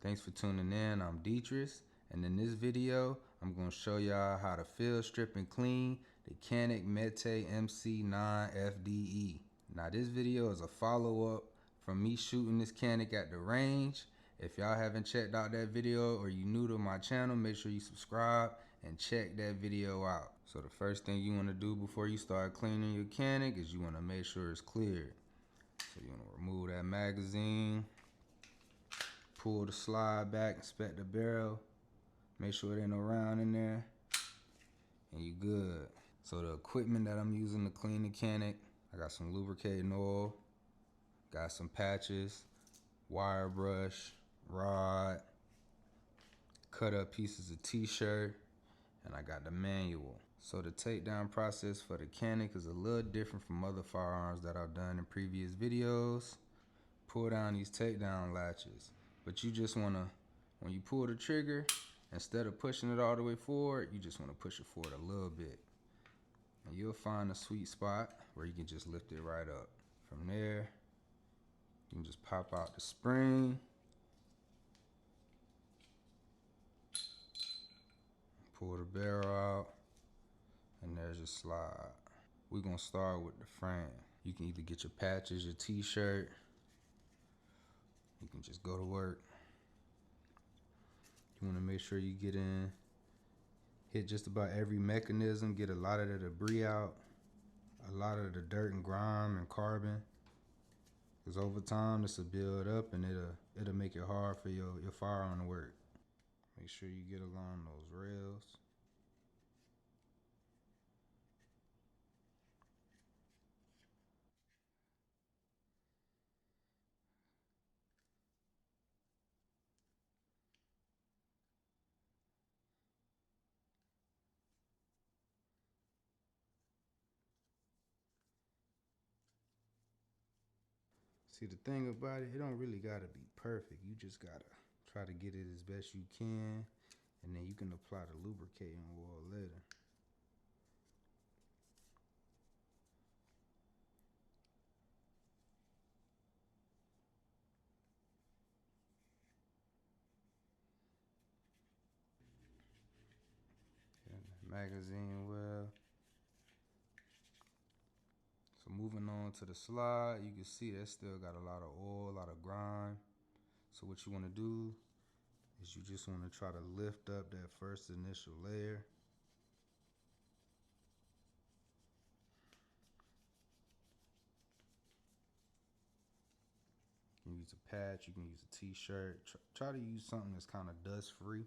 Thanks for tuning in. I'm Deatrice, and in this video, I'm going to show y'all how to field strip and clean the Canik Mete MC9 FDE. Now this video is a follow-up from me shooting this Canik at the range. If y'all haven't checked out that video or you new to my channel, make sure you subscribe and check that video out. So the first thing you want to do before you start cleaning your Canik is you want to make sure it's cleared. So you want to remove that magazine, pull the slide back, inspect the barrel, make sure there ain't no round in there, and you good. So the equipment that I'm using to clean the Canik, I got some lubricating oil, got some patches, wire brush, rod, cut up pieces of t-shirt, and I got the manual. So the takedown process for the Canik is a little different from other firearms that I've done in previous videos. Pull down these takedown latches, but you just wanna, when you pull the trigger, instead of pushing it all the way forward, you just wanna push it forward a little bit. And you'll find a sweet spot where you can just lift it right up. From there, you can just pop out the spring, pull the barrel out, and there's your slide. We're gonna start with the frame. You can either get your patches, your t-shirt, you can just go to work. You wanna make sure you get in, hit just about every mechanism, get a lot of the debris out, a lot of the dirt and grime and carbon. Because over time this will build up and it'll make it hard for your firearm to work. Make sure you get along those rails. See, the thing about it, it don't really gotta be perfect. You just gotta try to get it as best you can, and then you can apply the lubricating oil later. Magazine well. So moving on to the slide, you can see that still got a lot of oil, a lot of grime. So what you want to do is you just want to try to lift up that first initial layer. You can use a patch, you can use a t-shirt. Try to use something that's kind of dust free.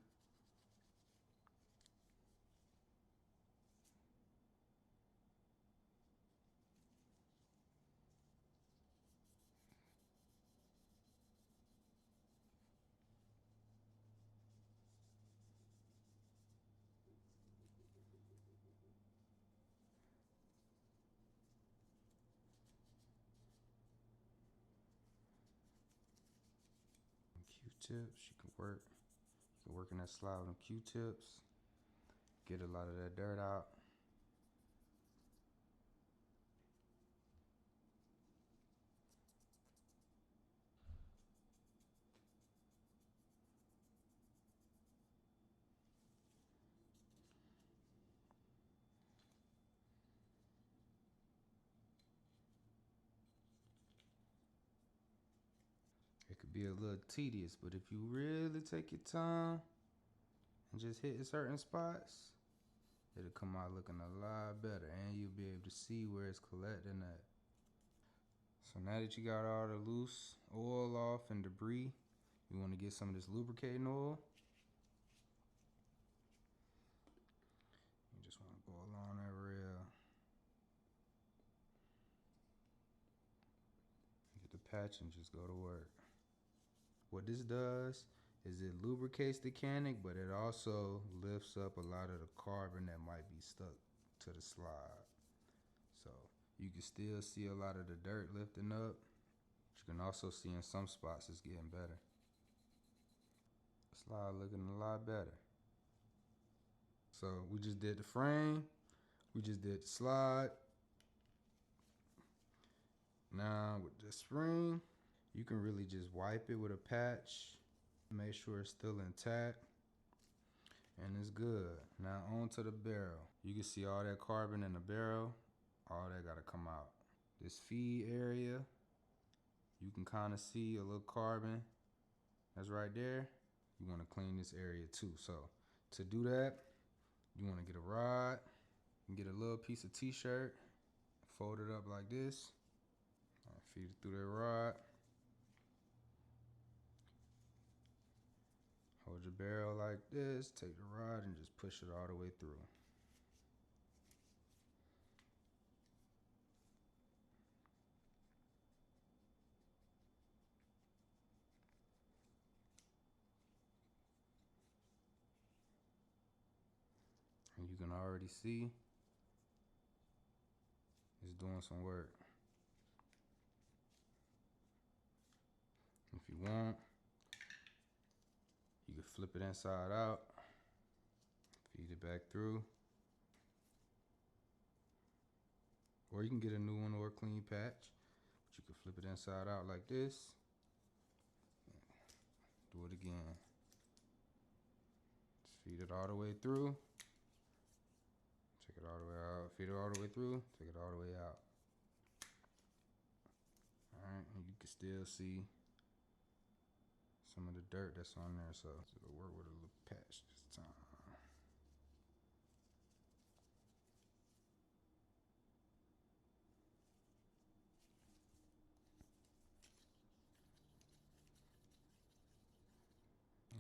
Q-tips, you can work in that slide with Q-tips, get a lot of that dirt out. It could be a little tedious, but if you really take your time and just hit certain spots, it'll come out looking a lot better, and you'll be able to see where it's collecting at. So now that you got all the loose oil off and debris, you want to get some of this lubricating oil. You just want to go along that rail. Get the patch and just go to work. What this does is it lubricates the Canik, but it also lifts up a lot of the carbon that might be stuck to the slide. So you can still see a lot of the dirt lifting up. You can also see in some spots it's getting better. Slide looking a lot better. So we just did the frame, we just did the slide. Now with the spring, you can really just wipe it with a patch Make sure it's still intact. And it's good. Now on to the barrel. You can see all that carbon in the barrel. All that gotta come out. This feed area, you can kind of see a little carbon that's right there. You wanna clean this area too. So to do that, you wanna get a rod, and get a little piece of t-shirt, fold it up like this, feed it through that rod. Hold your barrel like this, take the rod and just push it all the way through. And you can already see it's doing some work. If you want, you can flip it inside out, feed it back through. Or you can get a new one or a clean patch. But you can flip it inside out like this. Do it again. Just feed it all the way through. Take it all the way out. Feed it all the way through. Take it all the way out. Alright, and you can still see some of the dirt that's on there, so it'll work with a little patch this time.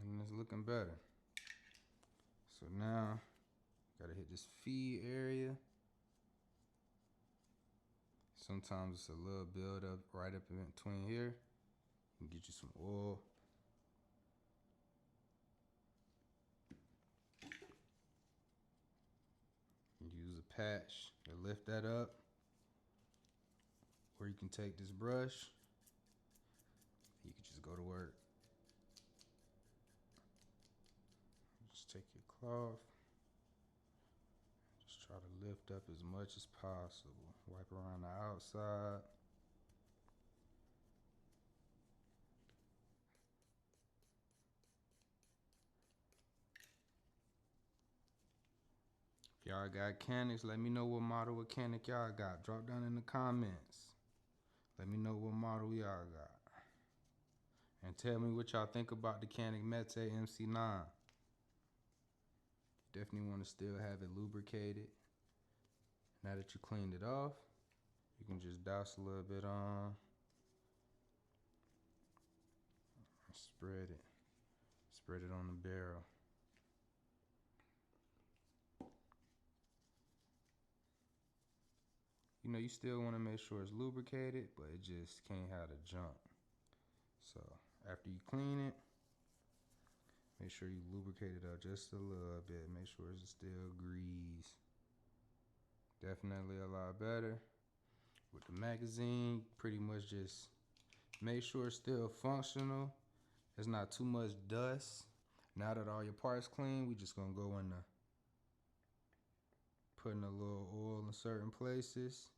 And it's looking better. So now, gotta hit this feed area. Sometimes it's a little build up right up in between here. You can get you some oil. Use a patch to lift that up. Or you can take this brush. You can just go to work. Just take your cloth. Just try to lift up as much as possible. Wipe around the outside. If y'all got Caniks, let me know what model of Canik y'all got. Drop down in the comments. Let me know what model y'all got. And tell me what y'all think about the Canik Mete MC9. Definitely want to still have it lubricated. Now that you cleaned it off, you can just douse a little bit on. Spread it. Spread it on the barrel. You know, you still want to make sure it's lubricated, but it just can't have the junk. So after you clean it, make sure you lubricate it up just a little bit. Make sure it's still grease. Definitely a lot better. With the magazine, pretty much just make sure it's still functional. There's not too much dust. Now that all your parts clean, we just gonna go into putting a little oil in certain places.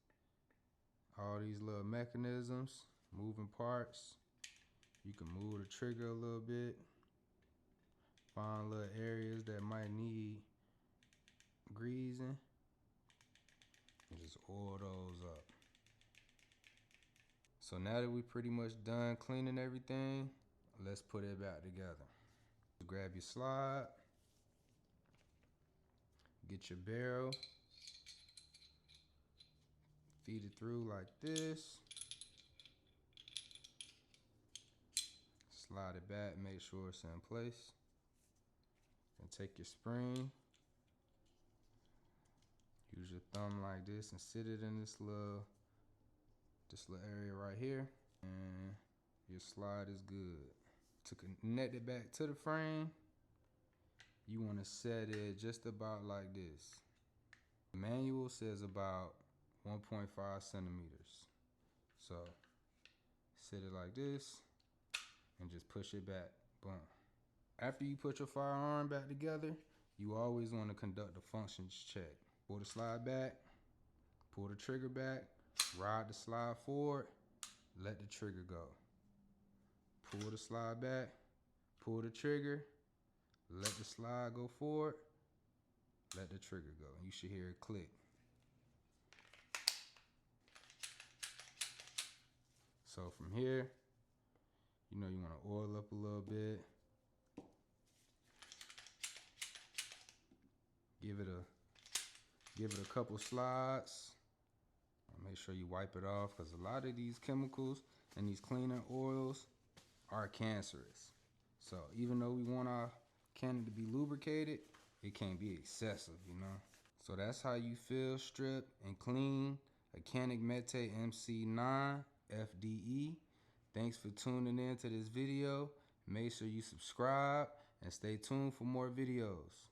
All these little mechanisms, moving parts. You can move the trigger a little bit. Find little areas that might need greasing. And just oil those up. So now that we pretty much done cleaning everything, let's put it back together. Grab your slide. Get your barrel. Feed it through like this. Slide it back, make sure it's in place. And take your spring. Use your thumb like this and sit it in this little area right here. And your slide is good. To connect it back to the frame, you want to set it just about like this. The manual says about 1.5 centimeters. So set it like this and just push it back. Boom. After you put your firearm back together, you always want to conduct a functions check. Pull the slide back, pull the trigger back, ride the slide forward, let the trigger go. Pull the slide back, pull the trigger, let the slide go forward, let the trigger go. You should hear it click. So from here, you know, you want to oil up a little bit. Give it a couple slides. Make sure you wipe it off, because a lot of these chemicals and these cleaner oils are cancerous. So even though we want our Canik to be lubricated, it can't be excessive, you know. So that's how you field strip and clean a Canik Mete MC9 FDE. Thanks for tuning in to this video. Make sure you subscribe and stay tuned for more videos.